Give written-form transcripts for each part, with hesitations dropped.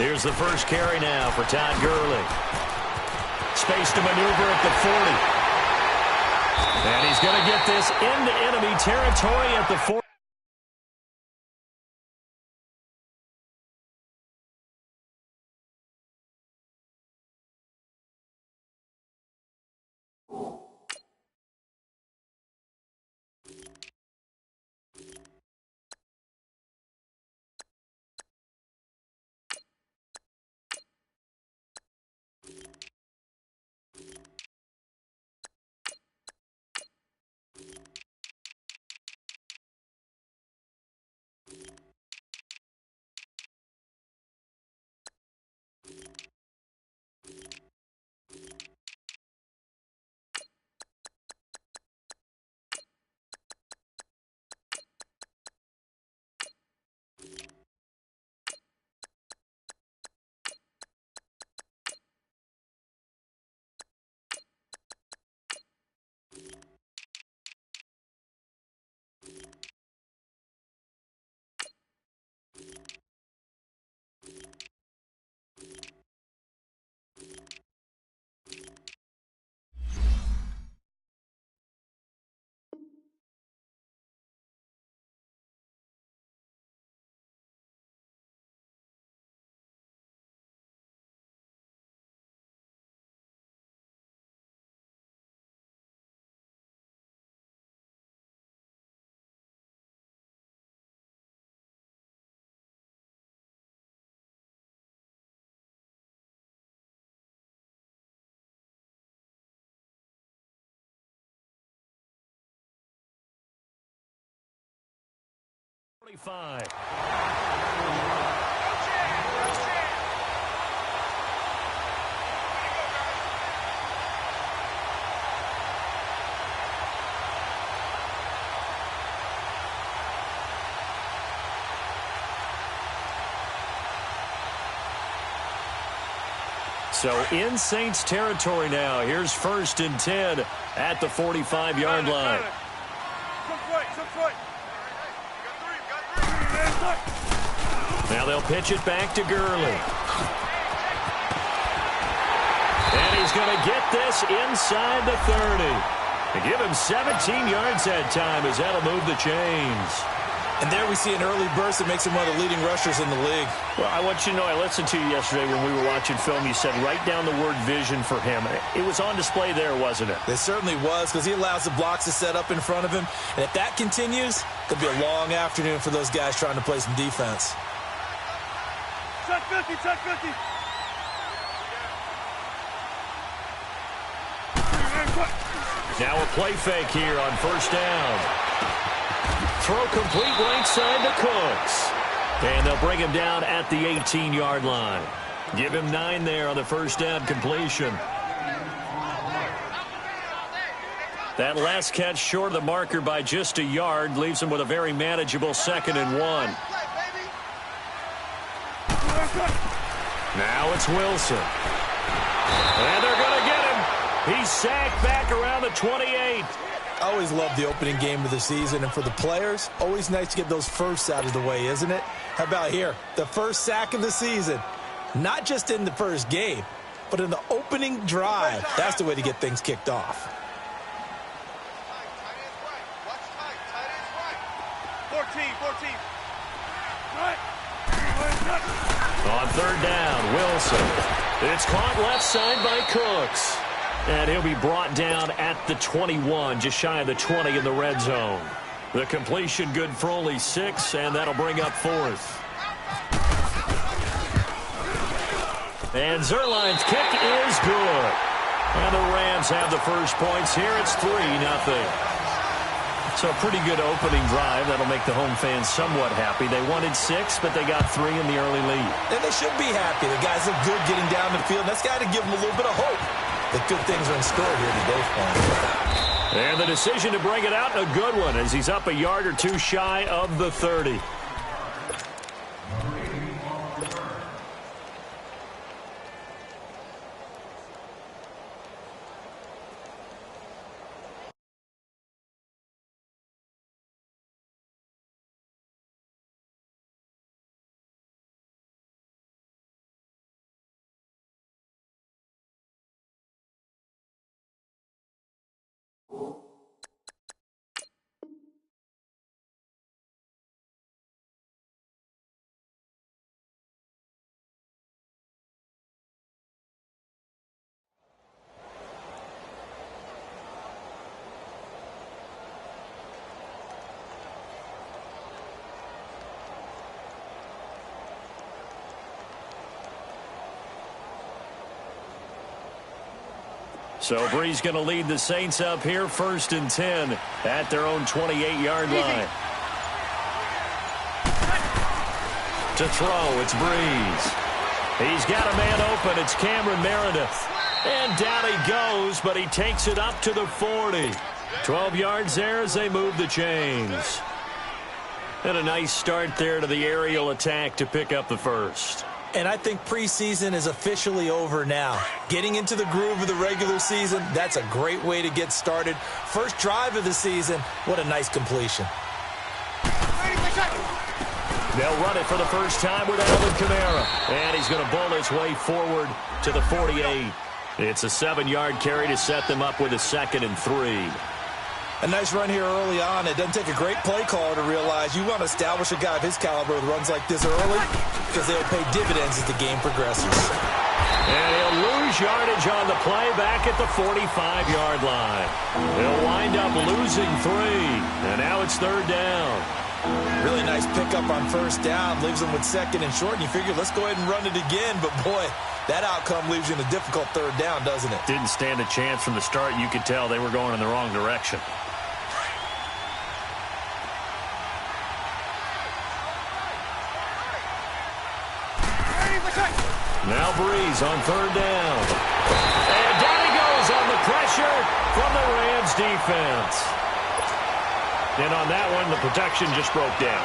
Here's the first carry now for Todd Gurley. Space to maneuver at the 40. And he's going to get this into enemy territory at the 40. Five. So in Saints territory now. Here's 1st and 10 at the 45-yard line. Now they'll pitch it back to Gurley. And he's going to get this inside the 30. To give him 17 yards that time as that'll move the chains. And there we see an early burst that makes him one of the leading rushers in the league. Well, I want you to know, I listened to you yesterday when we were watching film. You said write down the word vision for him. It was on display there, wasn't it? It certainly was, because he allows the blocks to set up in front of him. And if that continues, it'll be a long afternoon for those guys trying to play some defense. Check 50, check 50. Now a play fake here on 1st down. Throw complete right side to Cooks. And they'll bring him down at the 18-yard line. Give him 9 there on the 1st down completion. That last catch short of the marker by just a yard leaves him with a very manageable 2nd and 1. Now it's Wilson. And they're going to get him. He's sacked back around the 28. I always love the opening game of the season, and for the players, always nice to get those firsts out of the way, isn't it? How about here? The first sack of the season. Not just in the first game, but in the opening drive. That's the way to get things kicked off. 14. On 3rd down, Wilson. It's caught left side by Cooks. And he'll be brought down at the 21, just shy of the 20 in the red zone. The completion good for only 6, and that'll bring up 4th. And Zerline's kick is good. And the Rams have the first points here. It's 3-0. So a pretty good opening drive. That'll make the home fans somewhat happy. They wanted 6, but they got 3 in the early lead. And they should be happy. The guys look good getting down the field. That's got to give them a little bit of hope that good things are in store here today for him. And the decision to bring it out, a good one, as he's up a yard or 2 shy of the 30. So Bree's going to lead the Saints up here, 1st and 10 at their own 28-yard line. To throw, it's Breeze. He's got a man open. It's Cameron Meredith. And down he goes, but he takes it up to the 40. 12 yards there as they move the chains. And a nice start there to the aerial attack to pick up the first. And I think preseason is officially over now. Getting into the groove of the regular season, that's a great way to get started. First drive of the season, what a nice completion. They'll run it for the first time with Alvin Kamara. And he's going to bowl his way forward to the 48. It's a 7-yard carry to set them up with a 2nd and 3. A nice run here early on. It doesn't take a great play caller to realize you want to establish a guy of his caliber with runs like this early because they'll pay dividends as the game progresses. And he'll lose yardage on the play back at the 45-yard line. He'll wind up losing 3. And now it's 3rd down. Really nice pickup on 1st down. Leaves them with 2nd and short. And you figure, let's go ahead and run it again. But, boy, that outcome leaves you in a difficult 3rd down, doesn't it? Didn't stand a chance from the start. You could tell they were going in the wrong direction. Now Breeze on 3rd down. And down he goes on the pressure from the Rams defense. And on that one, the protection just broke down.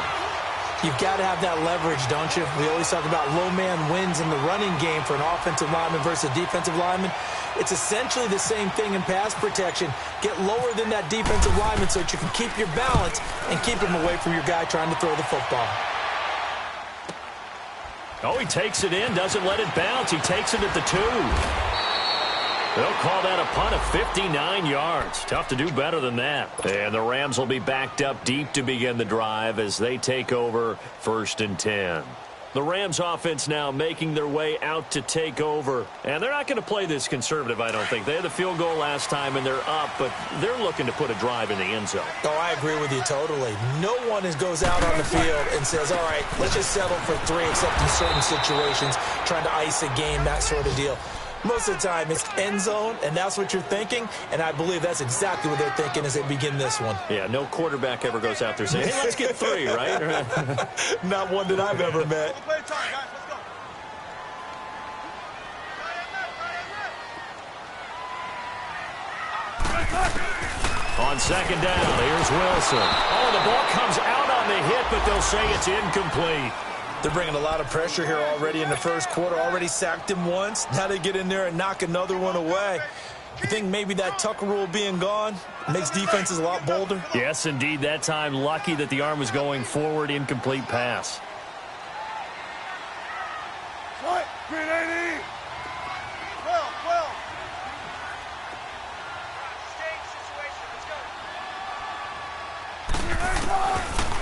You've got to have that leverage, don't you? We always talk about low man wins in the running game for an offensive lineman versus a defensive lineman. It's essentially the same thing in pass protection. Get lower than that defensive lineman so that you can keep your balance and keep him away from your guy trying to throw the football. Oh, he takes it in, doesn't let it bounce. He takes it at the 2. They'll call that a punt of 59 yards. Tough to do better than that. And the Rams will be backed up deep to begin the drive as they take over 1st and 10. The Rams offense now making their way out to take over. And they're not going to play this conservative, I don't think. They had the field goal last time, and they're up, but they're looking to put a drive in the end zone. Oh, I agree with you totally. No one goes out on the field and says, all right, let's just settle for 3 except in certain situations, trying to ice a game, that sort of deal. Most of the time, it's end zone, and that's what you're thinking, and I believe that's exactly what they're thinking as they begin this one. Yeah, no quarterback ever goes out there saying, hey, let's get 3, right? Not one that I've ever met. On 2nd down, here's Wilson. Oh, the ball comes out on the hit, but they'll say it's incomplete. They're bringing a lot of pressure here already in the first quarter. Already sacked him once. Now they get in there and knock another one away. You think maybe that Tucker rule being gone makes defenses a lot bolder? Yes, indeed. That time, lucky that the arm was going forward. Incomplete pass. Green 80. 12.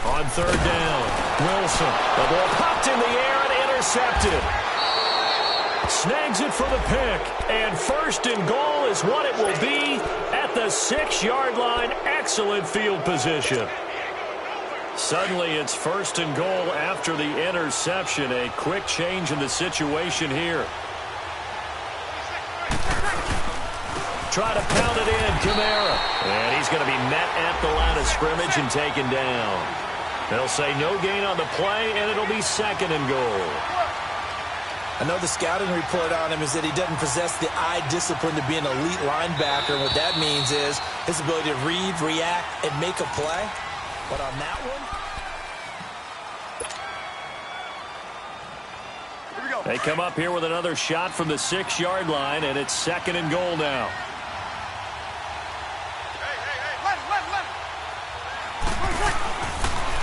On 3rd down, Wilson. The ball popped in the air and intercepted. Snags it for the pick. And 1st and goal is what it will be at the 6-yard line. Excellent field position. Suddenly it's 1st and goal after the interception. A quick change in the situation here. Try to pound it in, Kamara. And he's going to be met at the line of scrimmage and taken down. They'll say no gain on the play, and it'll be 2nd and goal. I know the scouting report on him is that he doesn't possess the eye discipline to be an elite linebacker. What that means is his ability to read, react, and make a play. But on that one, they come up here with another shot from the 6-yard line, and it's 2nd and goal now.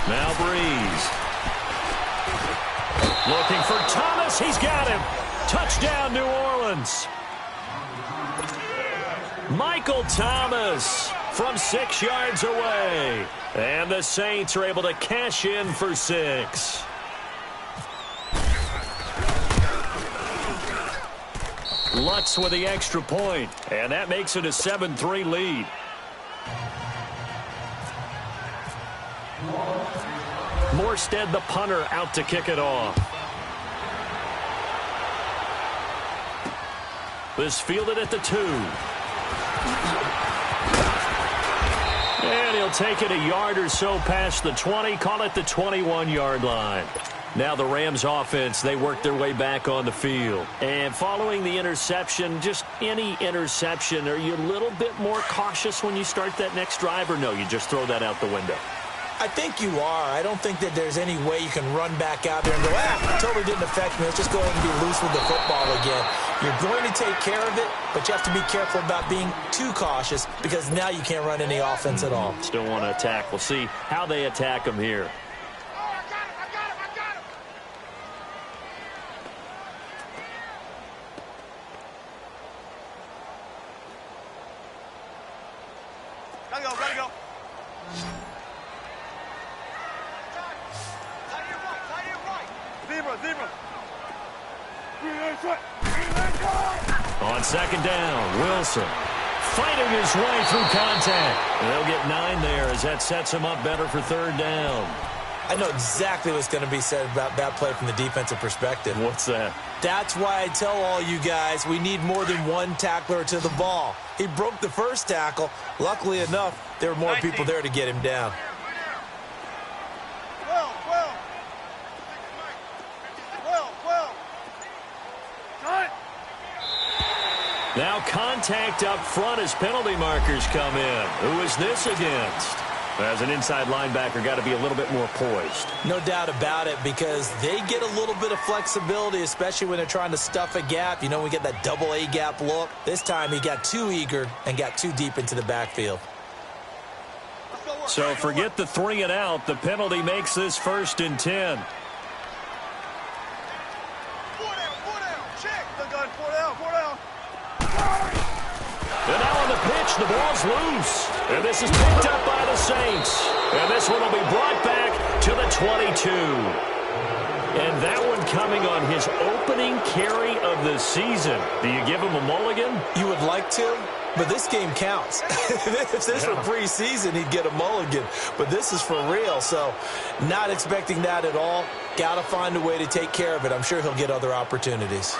Now Breeze. Looking for Thomas. He's got him. Touchdown, New Orleans. Michael Thomas from 6 yards away. And the Saints are able to cash in for 6. Lutz with the extra point. And that makes it a 7-3 lead. Morstead, the punter, out to kick it off. This fielded at the 2. And he'll take it a yard or so past the 20, call it the 21-yard line. Now the Rams offense, they work their way back on the field. And following the interception, just any interception, are you a little bit more cautious when you start that next drive, or no, you just throw that out the window? I think you are. I don't think that there's any way you can run back out there and go, totally didn't affect me. Let's just go ahead and be loose with the football again. You're going to take care of it, but you have to be careful about being too cautious because now you can't run any offense at all. Still want to attack. We'll see how they attack them here. Gotta go. Zebra. On second down, Wilson fighting his way through contact. They'll get 9 there as that sets him up better for third down. I know exactly what's going to be said about that play from the defensive perspective. What's that? That's why I tell all you guys we need more than one tackler to the ball. He broke the first tackle. Luckily enough, there were more people there to get him down. Now contact up front as penalty markers come in. Who is this against? As an inside linebacker, got to be a little bit more poised. No doubt about it, because they get a little bit of flexibility, especially when they're trying to stuff a gap. You know, we get that double A gap look. This time he got too eager and got too deep into the backfield. So forget the 3 and out. The penalty makes this 1st and 10. 4 down. Check. Four down. And now on the pitch, the ball's loose. And this is picked up by the Saints. And this one will be brought back to the 22. And that one coming on his opening carry of the season. Do you give him a mulligan? You would like to, but this game counts. If this were preseason, he'd get a mulligan. But this is for real, so not expecting that at all. Got to find a way to take care of it. I'm sure he'll get other opportunities.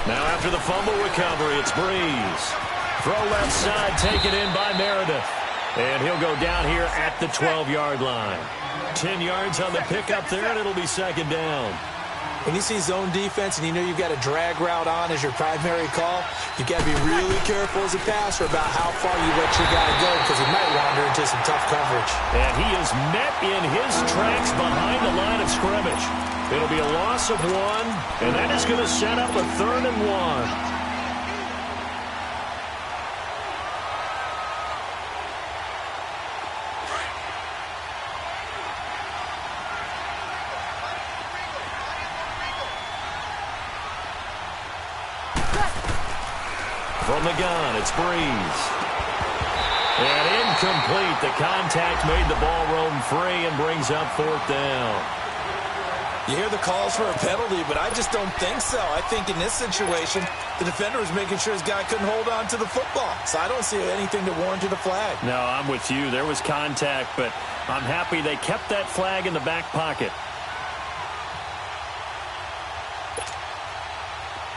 Now after the fumble recovery, it's Breeze. Throw left side, taken in by Meredith. And he'll go down here at the 12-yard line. 10 yards on the pickup there, and it'll be 2nd down. When you see zone defense and you know you've got a drag route on as your primary call, you've got to be really careful as a passer about how far you let your guy go because he might wander into some tough coverage. And he is met in his tracks behind the line of scrimmage. It'll be a loss of 1, and that is going to set up a 3rd and 1. From the gun, it's Breeze. And incomplete. The contact made the ball roam free and brings up 4th down. You hear the calls for a penalty, but I just don't think so. I think in this situation, the defender was making sure his guy couldn't hold on to the football. So I don't see anything that warranted a flag. No, I'm with you. There was contact, but I'm happy they kept that flag in the back pocket.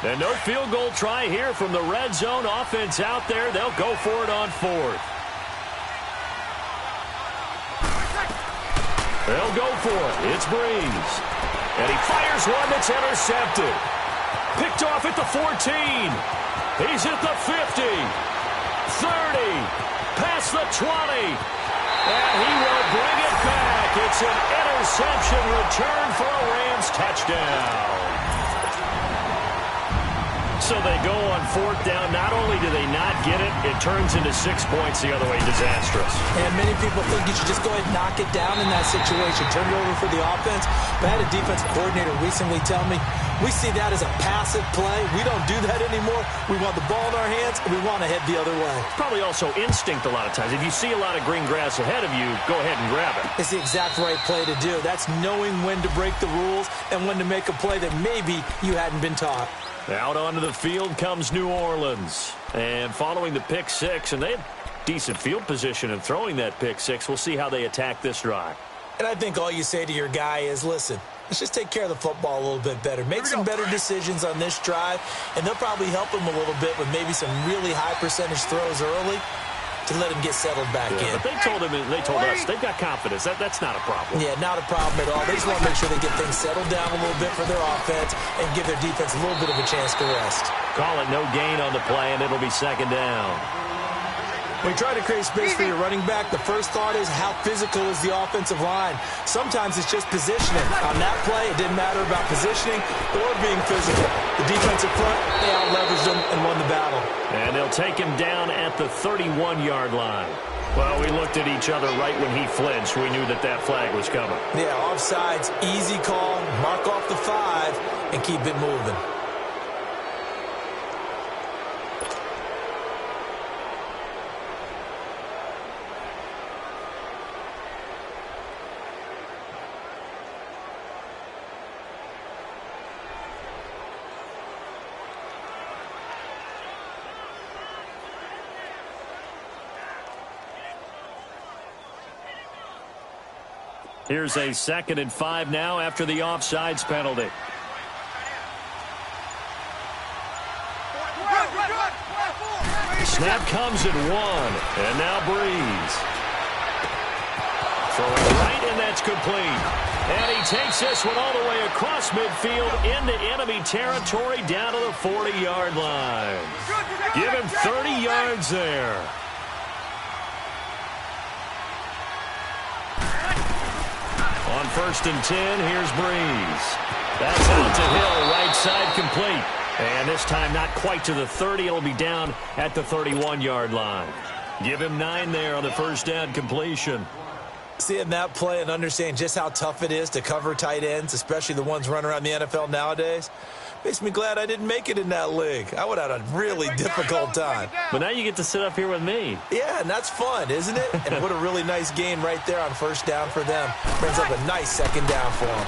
And no field goal try here from the red zone offense out there. They'll go for it on 4th. They'll go for it. It's Breeze. And he fires one that's intercepted. Picked off at the 14. He's at the 50. 30. Past the 20. And he will bring it back. It's an interception return for a Rams touchdown. So they go on 4th down. Not only do they not get it, it turns into 6 points the other way. Disastrous. And many people think you should just go ahead and knock it down in that situation. Turn it over for the offense. But I had a defensive coordinator recently tell me, we see that as a passive play. We don't do that anymore. We want the ball in our hands, and we want to head the other way. Probably also instinct a lot of times. If you see a lot of green grass ahead of you, go ahead and grab it. It's the exact right play to do. That's knowing when to break the rules and when to make a play that maybe you hadn't been taught. Out onto the field comes New Orleans. And following the pick 6, and they had decent field position in throwing that pick 6. We'll see how they attack this drive. And I think all you say to your guy is, listen, Let's just take care of the football a little bit better. Make some better decisions on this drive, and they'll probably help him a little bit with maybe some really high percentage throws early to let him get settled back in. But they told us they've got confidence. That's not a problem. Yeah, not a problem at all. They just want to make sure they get things settled down a little bit for their offense and give their defense a little bit of a chance to rest. Call it no gain on the play, and it'll be second down. When you try to create space for your running back, the first thought is how physical is the offensive line. Sometimes it's just positioning. On that play, it didn't matter about positioning or being physical. The defensive front, they out-leveraged them and won the battle. And they'll take him down at the 31-yard line. Well, we looked at each other right when he flinched. We knew that flag was coming. Yeah, offsides, easy call, mark off the 5, and keep it moving. Here's a 2nd and 5 now after the offsides penalty. Snap comes at 1, and now Breeze. Throwing right, and that's complete. And he takes this one all the way across midfield into enemy territory down to the 40-yard line. Give him 30 yards there. On 1st and 10, here's Breeze. That's out to Hill, right side complete. And this time not quite to the 30. It'll be down at the 31-yard line. Give him 9 there on the first down completion. Seeing that play and understanding just how tough it is to cover tight ends, especially the ones running around the NFL nowadays, makes me glad I didn't make it in that league. I would have had a really difficult time. But now you get to sit up here with me. Yeah, and that's fun, isn't it? And what a really nice gain right there on first down for them. Brings up a nice second down for them.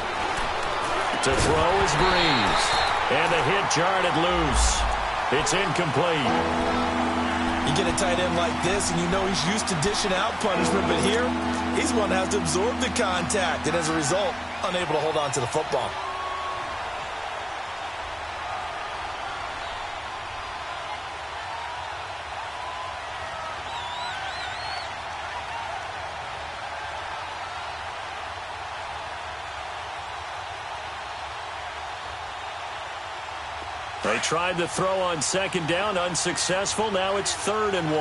To throw is Breeze. And the hit jarred it loose. It's incomplete. You get a tight end like this, and you know he's used to dishing out punishment, but here, he's one that has to absorb the contact, and as a result, unable to hold on to the football. They tried to throw on 2nd down, unsuccessful. Now it's 3rd and 1.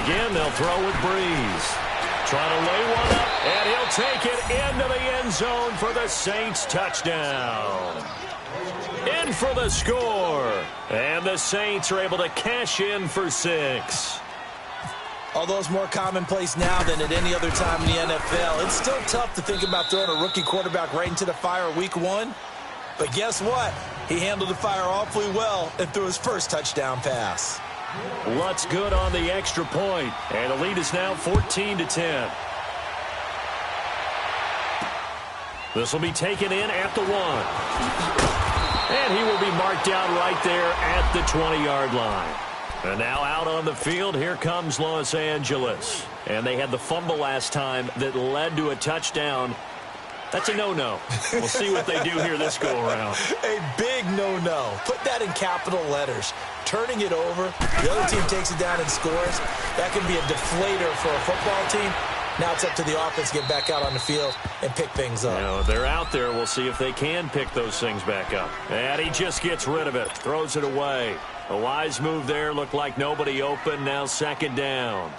Again, they'll throw with Breeze. Trying to lay one up, and he'll take it into the end zone for the Saints touchdown. In for the score. And the Saints are able to cash in for 6. Although it's more commonplace now than at any other time in the NFL, it's still tough to think about throwing a rookie quarterback right into the fire week 1. But guess what? He handled the fire awfully well and threw his first touchdown pass. Lutz good on the extra point, and the lead is now 14-10. This will be taken in at the 1. And he will be marked down right there at the 20-yard line. And now out on the field, here comes Los Angeles. And they had the fumble last time that led to a touchdown. That's a no-no. We'll see what they do here this go-around. A big no-no. Put that in capital letters. Turning it over, the other team takes it down and scores. That can be a deflator for a football team. Now it's up to the offense to get back out on the field and pick things up. You know, they're out there. We'll see if they can pick those things back up. And he just gets rid of it. Throws it away. A wise move there. Looked like nobody open. Now 2nd down.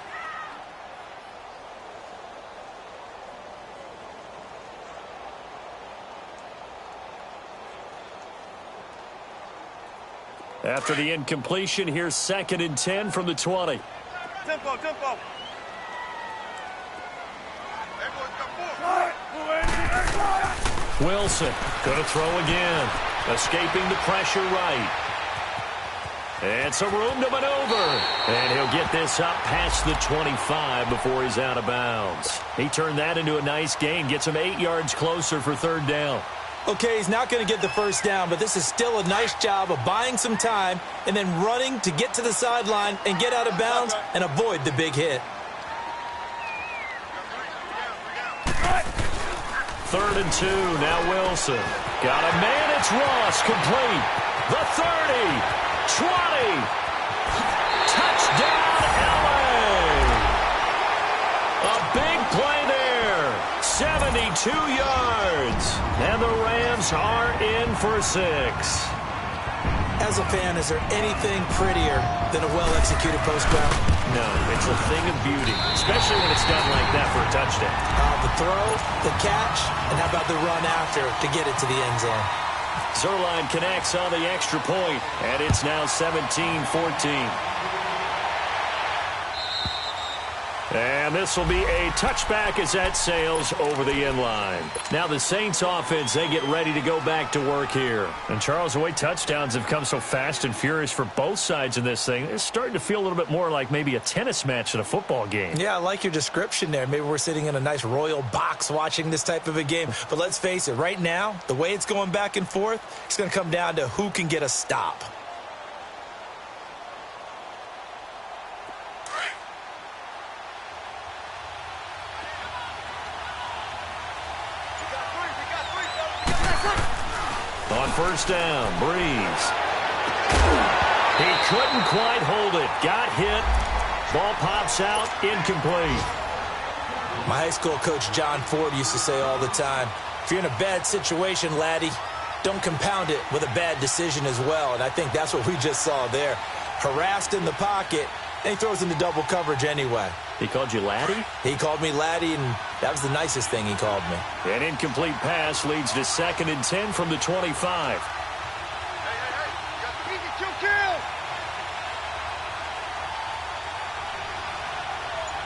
After the incompletion, here's 2nd and 10 from the 20. Tempo, tempo. Wilson going to throw again. Escaping the pressure right. And some room to maneuver. And he'll get this up past the 25 before he's out of bounds. He turned that into a nice gain. Gets him 8 yards closer for 3rd down. Okay, he's not going to get the first down, but this is still a nice job of buying some time and then running to get to the sideline and get out of bounds and avoid the big hit. 3rd and 2. Now Wilson. Got a man. It's Ross. Complete. The 30. 20. Touchdown, LA. A big play there. 72 yards. And the Rams are in for 6. As a fan, is there anything prettier than a well-executed post route? No, it's a thing of beauty, especially when it's done like that for a touchdown. The throw, the catch, and how about the run after to get it to the end zone? Zerline connects on the extra point, and it's now 17-14. And this will be a touchback as that sails over the end line. Now the Saints offense, they get ready to go back to work here. And Charles, the way touchdowns have come so fast and furious for both sides in this thing, it's starting to feel a little bit more like maybe a tennis match at a football game. Yeah, I like your description there. Maybe we're sitting in a nice royal box watching this type of a game. But let's face it, right now, the way it's going back and forth, it's going to come down to who can get a stop. On first down, Breeze. He couldn't quite hold it. Got hit. Ball pops out, incomplete. My high school coach, John Ford, used to say all the time, if you're in a bad situation, laddie, don't compound it with a bad decision as well. And I think that's what we just saw there. Harassed in the pocket, and he throws into double coverage anyway. He called you laddie? He called me laddie, and that was the nicest thing he called me. An incomplete pass leads to 2nd and 10 from the 25. Hey, got the easy 2 kill.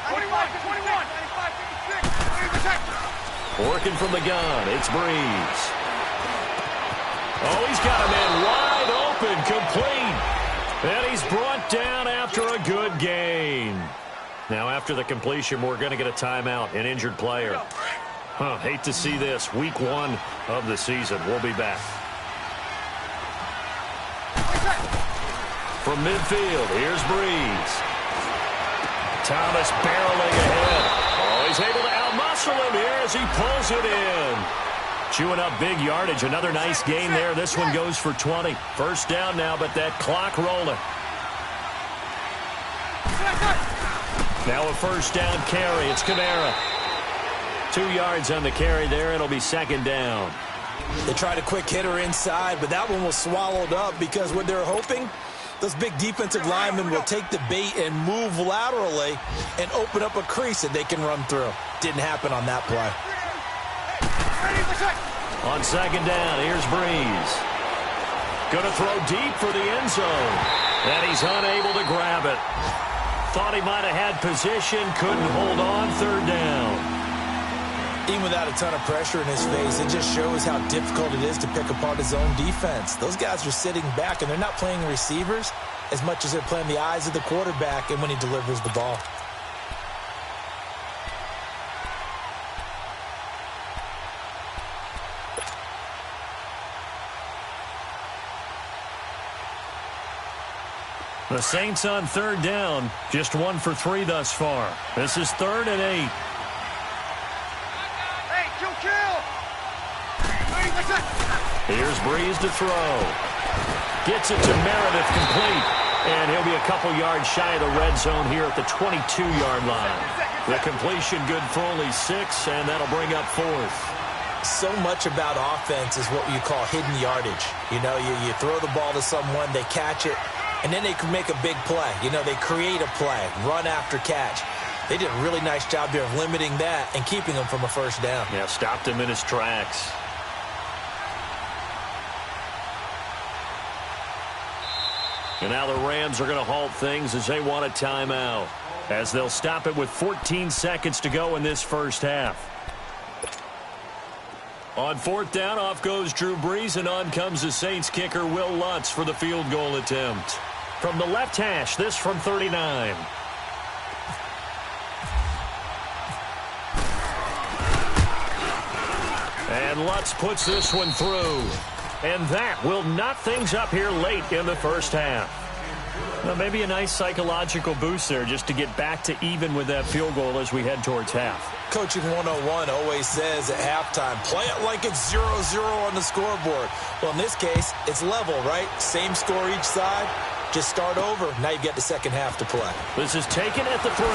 95, 56. Working from the gun, it's Breeze. Oh, he's got a man wide open, complete. And he's brought down after a good gain. Now, after the completion, we're going to get a timeout, an injured player. Hate to see this. Week 1 of the season. We'll be back. From midfield, here's Breeze. Thomas barreling ahead. Oh, he's able to outmuscle him here as he pulls it in. Chewing up big yardage. Another nice gain there. This one goes for 20. First down now, but that clock rolling. Now a first down carry. It's Kamara. 2 yards on the carry there. It'll be 2nd down. They tried a quick hitter inside, but that one was swallowed up because what they're hoping, those big defensive linemen will take the bait and move laterally and open up a crease that they can run through. Didn't happen on that play. On 2nd down, here's Breeze. Going to throw deep for the end zone. And he's unable to grab it. Thought he might have had position, couldn't hold on. 3rd down. Even without a ton of pressure in his face, it just shows how difficult it is to pick apart his own defense. Those guys are sitting back, and they're not playing receivers as much as they're playing the eyes of the quarterback and when he delivers the ball. The Saints on 3rd down, just 1 for 3 thus far. This is 3rd and 8. Hey, 2 kill. Here's Breeze to throw. Gets it to Meredith, complete. And he'll be a couple yards shy of the red zone here at the 22-yard line. The completion good for only 6, and that'll bring up 4th. So much about offense is what you call hidden yardage. You know, you throw the ball to someone, they catch it, and then they can make a big play. You know, they create a play, run after catch. They did a really nice job there of limiting that and keeping him from a first down. Yeah, stopped him in his tracks. And now the Rams are going to halt things as they want a timeout, as they'll stop it with 14 seconds to go in this first half. On 4th down, off goes Drew Brees, and on comes the Saints kicker, Will Lutz, for the field goal attempt. From the left hash, this from 39. And Lutz puts this one through. And that will knot things up here late in the first half. Well, maybe a nice psychological boost there just to get back to even with that field goal as we head towards half. Coaching 101 always says at halftime, play it like it's 0-0 on the scoreboard. Well, in this case, it's level, right? Same score each side. Just start over. Now you get the second half to play. This is taken at the 3.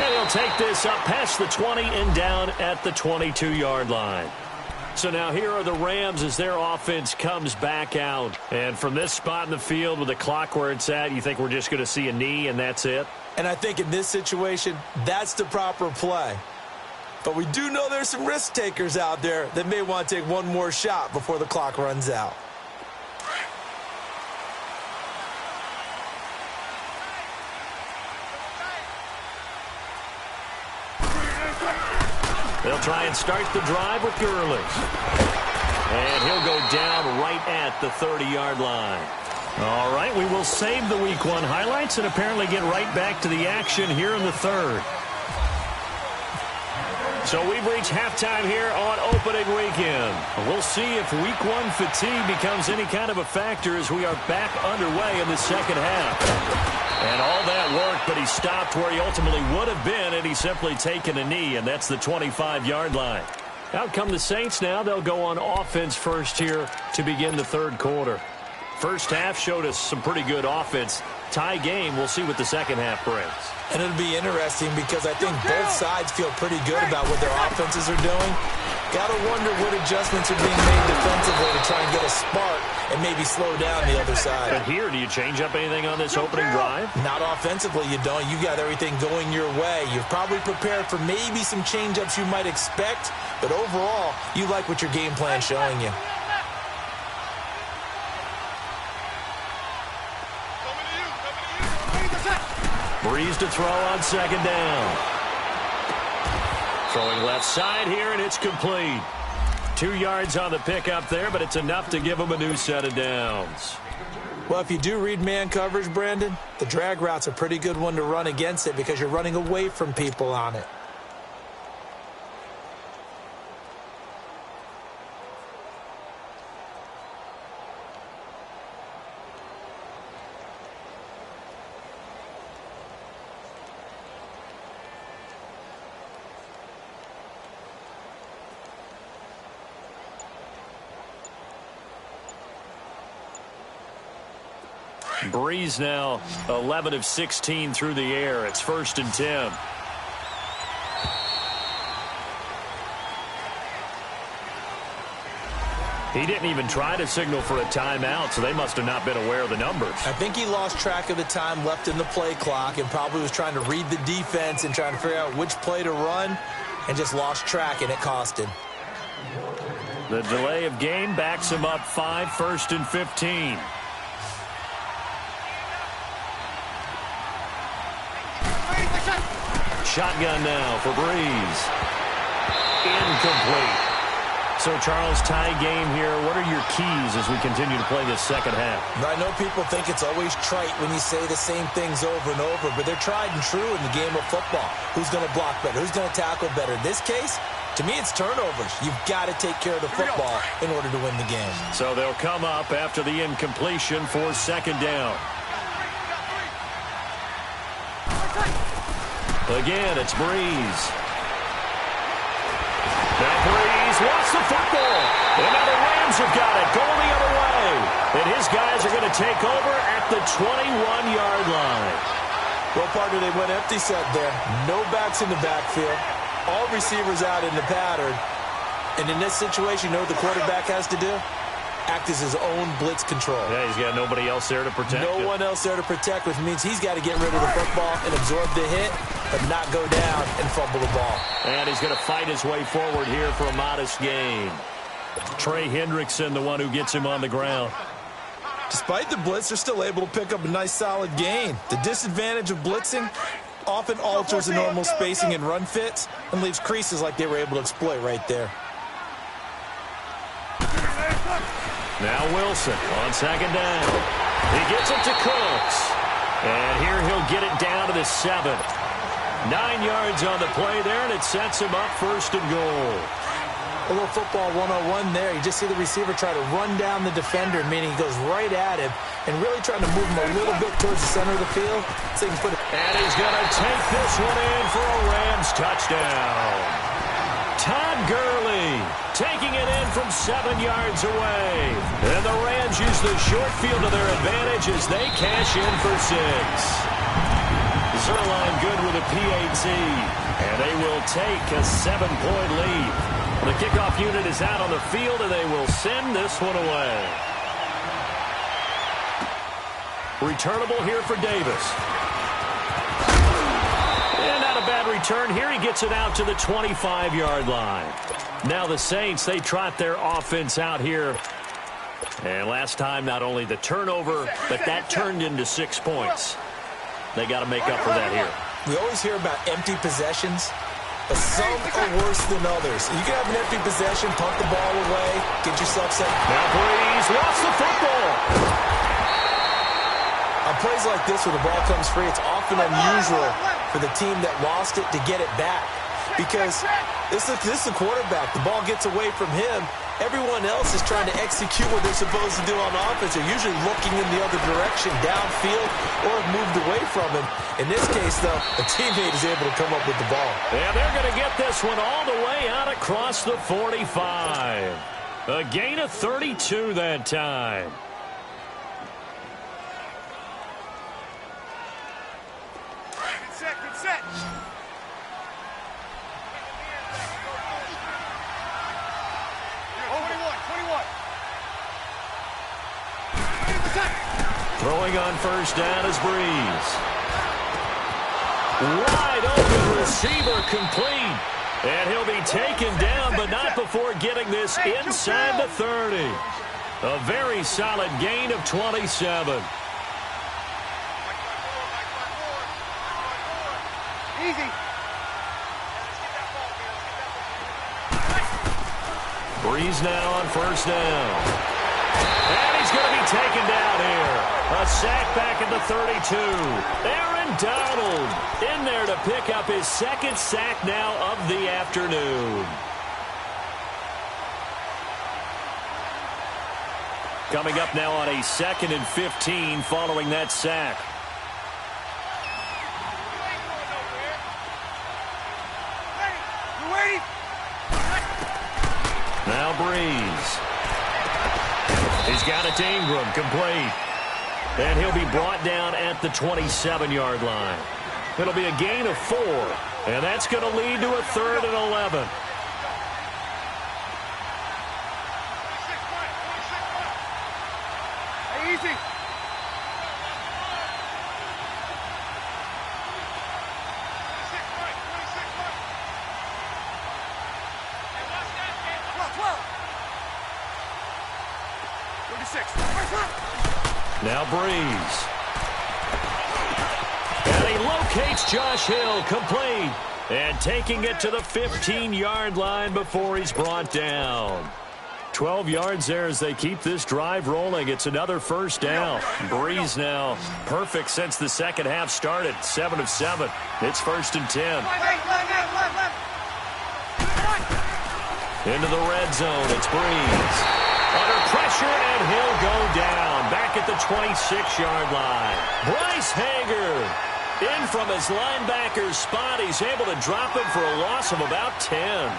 And he'll take this up past the 20 and down at the 22-yard line. So now here are the Rams as their offense comes back out. And from this spot in the field with the clock where it's at, you think we're just going to see a knee and that's it? And I think in this situation, that's the proper play. But we do know there's some risk takers out there that may want to take one more shot before the clock runs out. They'll try and start the drive with Gurley. And he'll go down right at the 30-yard line. All right, we will save the Week 1 highlights and apparently get right back to the action here in the third. So we've reached halftime here on opening weekend. We'll see if Week 1 fatigue becomes any kind of a factor as we are back underway in the second half. And all that worked, but he stopped where he ultimately would have been had he simply taken a knee, and that's the 25-yard line. Out come the Saints now. They'll go on offense first here to begin the third quarter. First half showed us some pretty good offense. Tie game, we'll see what the second half brings. And it'll be interesting because I think both sides feel pretty good about what their offenses are doing. Got to wonder what adjustments are being made defensively to try and get a spark and maybe slow down the other side. But here, do you change up anything on this opening drive? Not offensively, you don't. You got everything going your way. You've probably prepared for maybe some change-ups you might expect, but overall, you like what your game plan's showing you. Breeze to throw on second down. Throwing left side here, and it's complete. 2 yards on the pickup there, but it's enough to give him a new set of downs. Well, if you do read man coverage, Brandon, the drag route's a pretty good one to run against it because you're running away from people on it. Breeze now 11 of 16 through the air. It's 1st and 10. He didn't even try to signal for a timeout, so they must have not been aware of the numbers. I think he lost track of the time left in the play clock and probably was trying to read the defense and trying to figure out which play to run and just lost track, and it cost him. The delay of game backs him up 5, 1st and 15. Shotgun now for Breeze. Incomplete. So, Charles, tie game here. What are your keys as we continue to play this second half? I know people think it's always trite when you say the same things over and over, but they're tried and true in the game of football. Who's going to block better? Who's going to tackle better? In this case, to me, it's turnovers. You've got to take care of the football in order to win the game. So they'll come up after the incompletion for second down. Again, it's Breeze. Now Breeze wants the football. And now the Rams have got it, going the other way. And his guys are going to take over at the 21-yard line. Well, partner, they went empty set there. No backs in the backfield. All receivers out in the pattern. And in this situation, you know what the quarterback has to do? Act as his own blitz control. Yeah, he's got nobody else there to protect him. No one else there to protect, which means he's got to get rid of the football and absorb the hit, but not go down and fumble the ball. And he's going to fight his way forward here for a modest gain. Trey Hendrickson, the one who gets him on the ground. Despite the blitz, they're still able to pick up a nice solid gain. The disadvantage of blitzing often alters the normal spacing and run fits and leaves creases like they were able to exploit right there. Now Wilson on second down. He gets it to Cooks. And here he'll get it down to the 7. 9 yards on the play there, and it sets him up 1st and goal. A little football 101 there. You just see the receiver try to run down the defender, meaning he goes right at him and really trying to move him a little bit towards the center of the field so he can put it. And he's going to take this one in for a Rams touchdown. Todd Gurley taking it in from 7 yards away. And the Rams use the short field to their advantage as they cash in for 6. Zerline good with a PAT. And they will take a 7-point lead. The kickoff unit is out on the field, and they will send this one away. Returnable here for Davis. And not a bad return here. He gets it out to the 25-yard line. Now the Saints, they trot their offense out here. And last time, not only the turnover, but that turned into 6 points. They got to make up for that here. We always hear about empty possessions, but some are worse than others. You can have an empty possession, punt the ball away, get yourself set. Now Breeze lost the football. On plays like this where the ball comes free, it's often unusual for the team that lost it to get it back. Because this is a quarterback. The ball gets away from him. Everyone else is trying to execute what they're supposed to do on offense. They're usually looking in the other direction, downfield, or have moved away from him. In this case, though, a teammate is able to come up with the ball. And they're going to get this one all the way out across the 45. A gain of 32 that time. Good set. 21. Throwing on first down is Breeze. Wide open receiver complete. And he'll be taken down, but not before getting this inside the 30. A very solid gain of 27. Easy. Breeze now on first down. And he's going to be taken down here. A sack back at the 32. Aaron Donald in there to pick up his second sack now of the afternoon. Coming up now on a 2nd and 15 following that sack. Now Breeze. He's got it to Ingram, complete. And he'll be brought down at the 27-yard line. It'll be a gain of 4. And that's going to lead to a 3rd and 11. Hey, easy. Now Breeze. And he locates Josh Hill, complete. And taking it to the 15-yard line before he's brought down. 12 yards there as they keep this drive rolling. It's another first down. Breeze now perfect since the second half started. 7 of 7. It's 1st and 10. Into the red zone. It's Breeze. Under pressure, and he'll go down. Back at the 26-yard line. Bryce Hager in from his linebacker spot. He's able to drop him for a loss of about 10.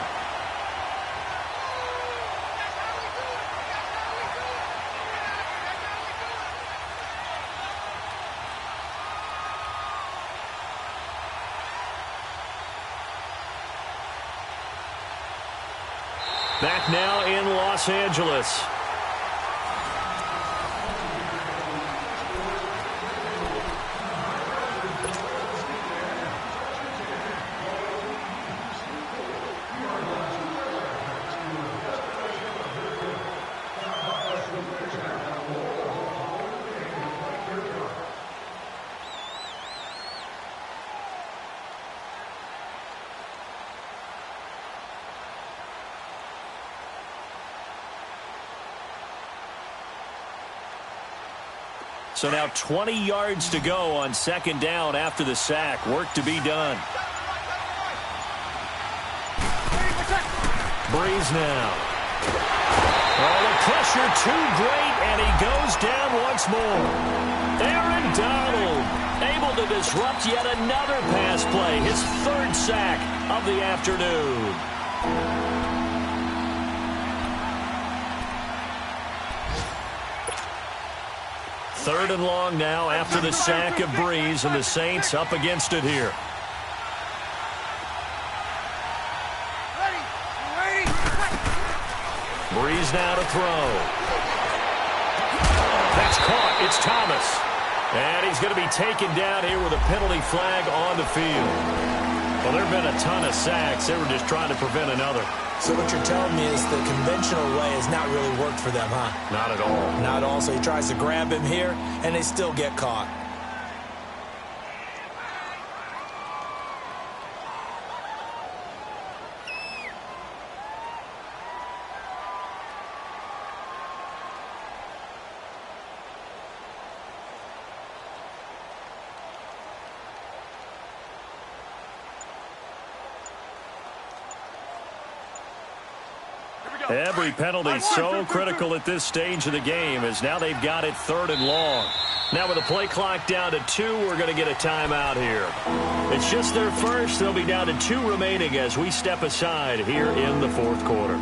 Back now in Los Angeles. So now 20 yards to go on 2nd down after the sack. Work to be done. Breeze now. Oh, the pressure too great, and he goes down once more. Aaron Donald able to disrupt yet another pass play. His third sack of the afternoon. Third and long now after the sack of Breeze, and the Saints up against it here. Breeze now to throw. That's caught. It's Thomas. And he's going to be taken down here with a penalty flag on the field. Well, there have been a ton of sacks. They were just trying to prevent another. So what you're telling me is the conventional way has not really worked for them, huh? Not at all. Not at all. So he tries to grab him here, and they still get caught. Every penalty so critical at this stage of the game, as now they've got it third and long. Now with the play clock down to 2, we're going to get a timeout here. It's just their first. They'll be down to 2 remaining as we step aside here in the fourth quarter.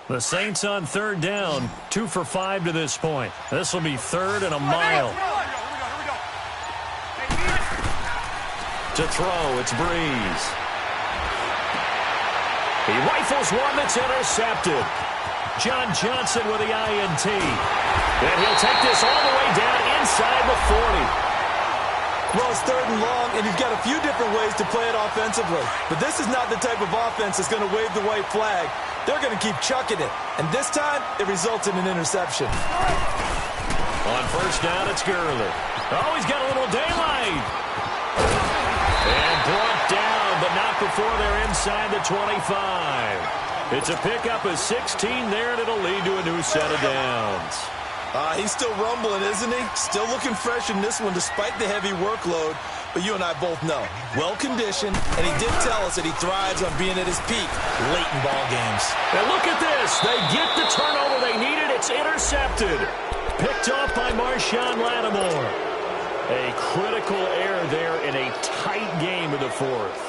The Saints on third down, 2 for 5 to this point. This will be third and a mile. To throw, it's Breeze. He rifles one that's intercepted. John Johnson with the INT. And he'll take this all the way down inside the 40. Well, it's third and long, and you've got a few different ways to play it offensively. But this is not the type of offense that's going to wave the white flag. They're going to keep chucking it. And this time, it results in an interception. On first down, it's Gurley. Oh, he's got a little daylight. And brought down, but not before they're inside the 25. It's a pickup of 16 there, and it'll lead to a new set of downs. He's still rumbling, isn't he? Still looking fresh in this one despite the heavy workload. But you and I both know, well-conditioned, and he did tell us that he thrives on being at his peak late in ball games. And look at this. They get the turnover they needed. It's intercepted. Picked off by Marshawn Lattimore. A critical error there in a tight game of the fourth.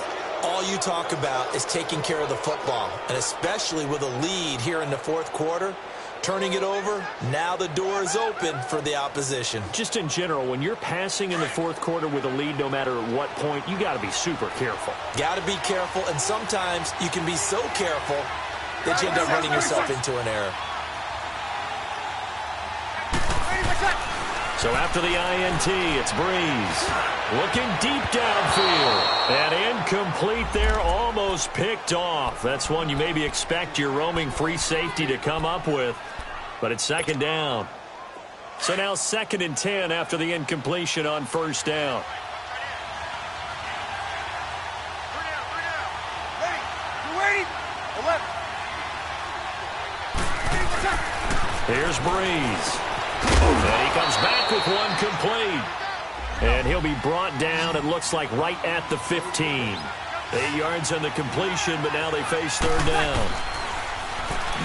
All you talk about is taking care of the football, and especially with a lead here in the fourth quarter. Turning it over, now the door is open for the opposition. Just in general, when you're passing in the fourth quarter with a lead, no matter at what point, you got to be super careful. Got to be careful, and sometimes you can be so careful that you end up running yourself into an error. So after the INT, it's Breeze. Looking deep downfield. And incomplete there, almost picked off. That's one you maybe expect your roaming free safety to come up with. But it's second down. So now 2nd and 10 after the incompletion on first down. Here's Breeze. And he comes back with one complete. And he'll be brought down, it looks like, right at the 15. 8 yards on the completion, but now they face third down.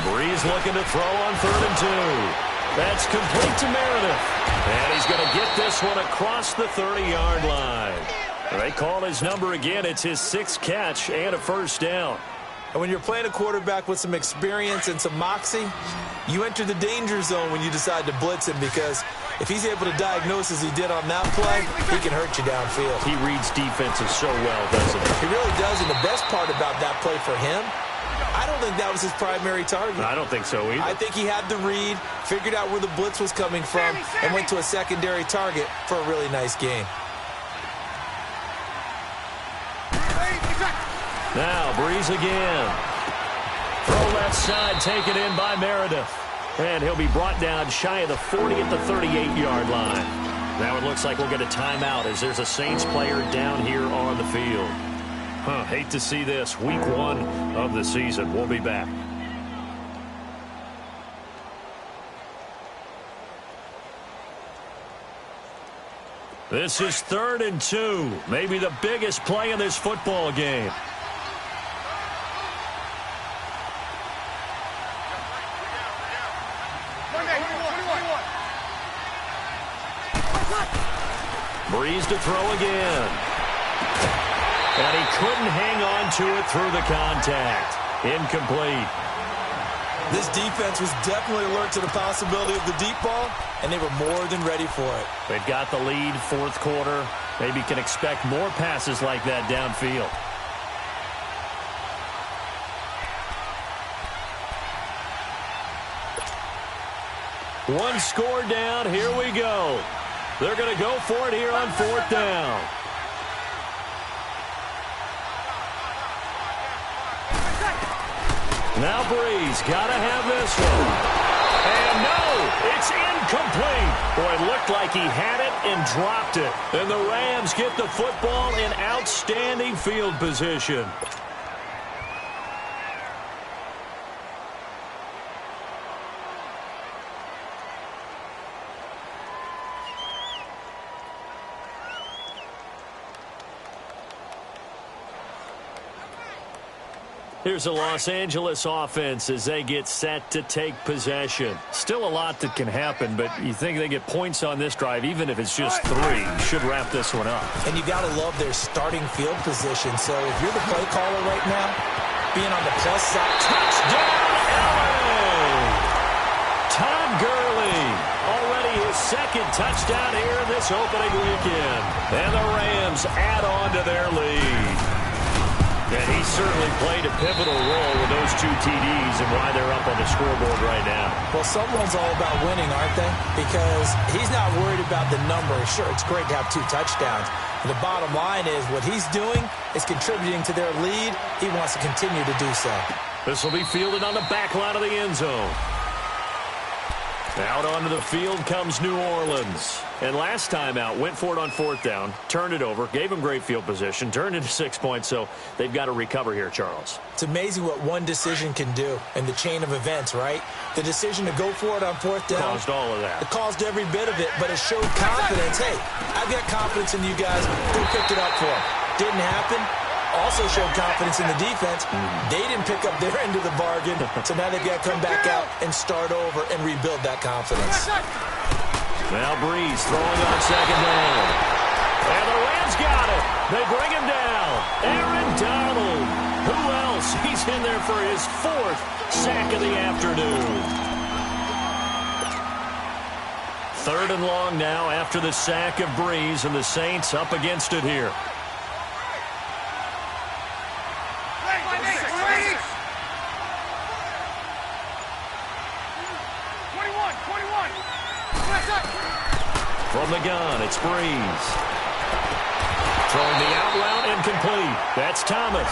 Breeze looking to throw on 3rd and 2. That's complete to Meredith. And he's going to get this one across the 30-yard line. They call his number again. It's his 6th catch and a first down. And when you're playing a quarterback with some experience and some moxie, you enter the danger zone when you decide to blitz him, because if he's able to diagnose as he did on that play, he can hurt you downfield. He reads defenses so well, doesn't he? He really does, and the best part about that play for him I don't think that was his primary target. I don't think so either. I think he had the read, figured out where the blitz was coming from, and went to a secondary target for a really nice gain. Now, Breeze again. Throw left side, taken in by Meredith. And he'll be brought down shy of the 40 at the 38-yard line. Now it looks like we'll get a timeout as there's a Saints player down here on the field. Hate to see this. Week 1 of the season. We'll be back. This is 3rd and 2. Maybe the biggest play in this football game. Breeze to throw again. And he couldn't hang on to it through the contact. Incomplete. This defense was definitely alert to the possibility of the deep ball, and they were more than ready for it. They've got the lead, 4th quarter. Maybe can expect more passes like that downfield. One score down. Here we go. They're going to go for it here on 4th down. Now Breeze got to have this one. And no, it's incomplete. Boy, it looked like he had it and dropped it. And the Rams get the football in outstanding field position. Here's a Los Angeles offense as they get set to take possession. Still a lot that can happen, but you think they get points on this drive, even if it's just 3. Should wrap this one up. And you got to love their starting field position. So if you're the play caller right now, being on the plus side. Touchdown, LA! Todd Gurley, already his 2nd touchdown here this opening weekend. And the Rams add on to their lead. And he certainly played a pivotal role with those 2 TDs and why they're up on the scoreboard right now. Well, someone's all about winning, aren't they? Because he's not worried about the number. Sure, it's great to have 2 touchdowns. But the bottom line is what he's doing is contributing to their lead. He wants to continue to do so. This will be fielded on the back line of the end zone. Out onto the field comes New Orleans. And last time out, went for it on 4th down, turned it over, gave them great field position, turned into 6 points, so they've got to recover here, Charles. It's amazing what one decision can do in the chain of events, right? The decision to go for it on 4th down. Caused all of that. It caused every bit of it, but it showed confidence. Hey, I've got confidence in you guys. Go pick it up for them. Didn't happen. Also showed confidence in the defense. They didn't pick up their end of the bargain, so now they've got to come back out and start over and rebuild that confidence. Now Breeze throwing on 2nd down. And the Rams got it. They bring him down. Aaron Donald. Who else? He's in there for his 4th sack of the afternoon. 3rd and long now after the sack of Breeze, and the Saints up against it here. From the gun, it's Breeze. Throwing the out route, incomplete. That's Thomas.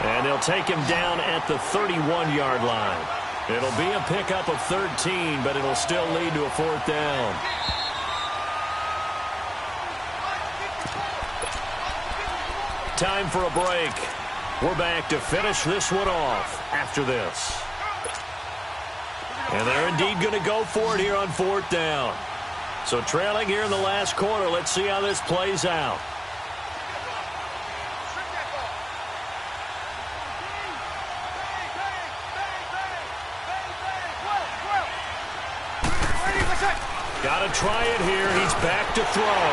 And they'll take him down at the 31-yard line. It'll be a pickup of 13, but it'll still lead to a 4th down. Time for a break. We're back to finish this one off after this. And they're indeed going to go for it here on 4th down. So trailing here in the last quarter, let's see how this plays out. Got to try it here. He's back to throw.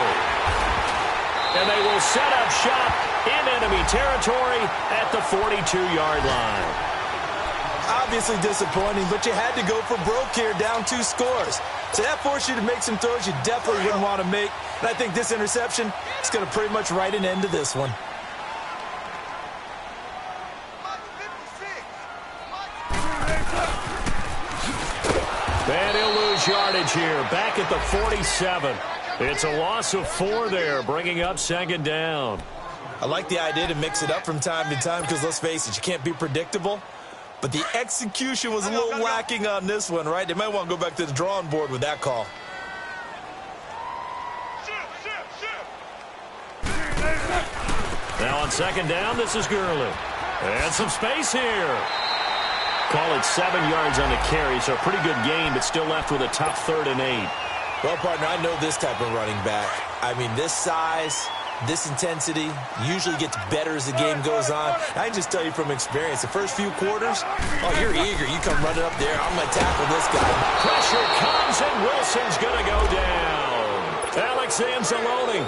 And they will set up shop in enemy territory at the 42-yard line. Obviously disappointing, but you had to go for broke here, down 2 scores. So that forced you to make some throws you definitely wouldn't want to make. And I think this interception is going to pretty much write an end to this one. lose yardage here, back at the 47. It's a loss of 4 there, bringing up second down. I like the idea to mix it up from time to time because, let's face it, you can't be predictable. But the execution was a little lacking on this one, right? They might want to go back to the drawing board with that call. Now on second down, this is Gurley. And some space here. Call it 7 yards on the carry, so a pretty good gain, but still left with a tough 3rd and 8. Well, partner, I know this type of running back. I mean, this size, this intensity usually gets better as the game goes on. I can just tell you from experience, the first few quarters, oh, you're eager. You come running up there. I'm going to tackle this guy. Pressure comes, and Wilson's going to go down. Alex Anzalone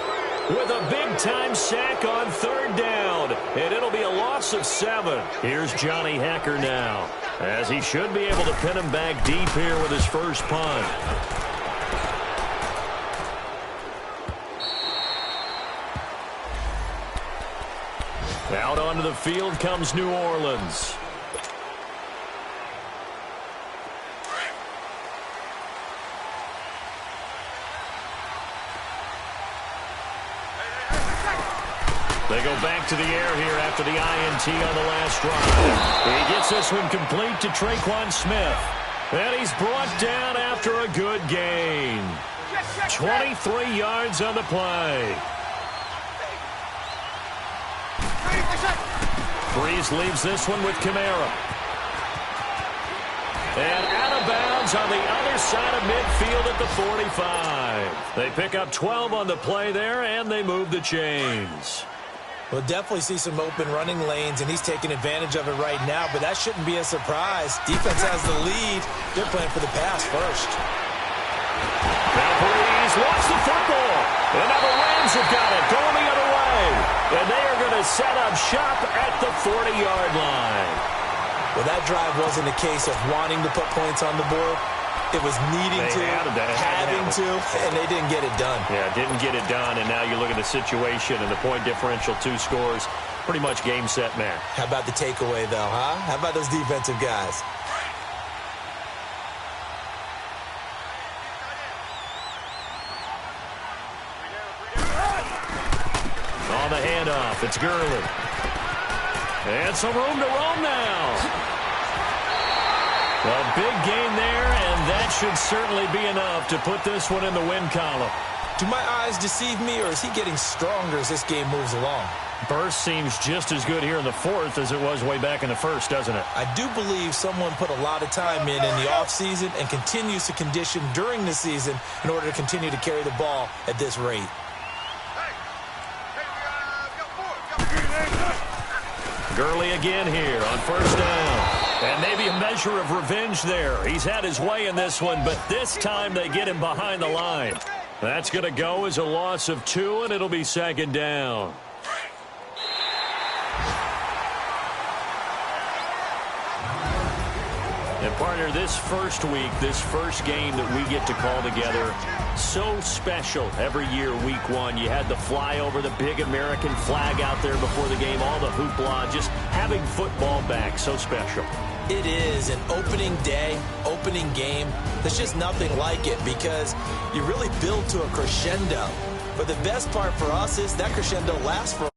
with a big-time sack on 3rd down, and it'll be a loss of 7. Here's Johnny Hecker now, as he should be able to pin him back deep here with his first punt. Out onto the field comes New Orleans. They go back to the air here after the INT on the last drive. He gets this one complete to Traquan Smith. And he's brought down after a good gain. 23 yards on the play. Breeze leaves this one with Kamara. And out of bounds on the other side of midfield at the 45. They pick up 12 on the play there, and they move the chains. We'll definitely see some open running lanes, and he's taking advantage of it right now, but that shouldn't be a surprise. Defense has the lead. They're playing for the pass first. Now Breeze wants the football. And now the Rams have got it going the other way. And they are going to set up shop at the 40-yard line. Well, that drive wasn't a case of wanting to put points on the board. It was needing to, having to, and they didn't get it done. Yeah, didn't get it done, and now you look at the situation and the point differential, 2 scores, pretty much game, set, match. How about the takeaway, though, huh? How about those defensive guys? On the handoff, it's Gurley. And some room to roam now. A big gain there, and that should certainly be enough to put this one in the win column. Do my eyes deceive me, or is he getting stronger as this game moves along? Burst seems just as good here in the 4th as it was way back in the 1st, doesn't it? I do believe someone put a lot of time in the offseason and continues to condition during the season in order to continue to carry the ball at this rate. Gurley again here on 1st down. And maybe a measure of revenge there. He's had his way in this one, but this time they get him behind the line. That's going to go as a loss of 2, and it'll be 2nd down. And partner, this first week, this first game that we get to call together, so special every year, week 1. You had the flyover, the big American flag out there before the game, all the hoopla, just having football back, so special. It is an opening day, opening game. There's just nothing like it because you really build to a crescendo. But the best part for us is that crescendo lasts for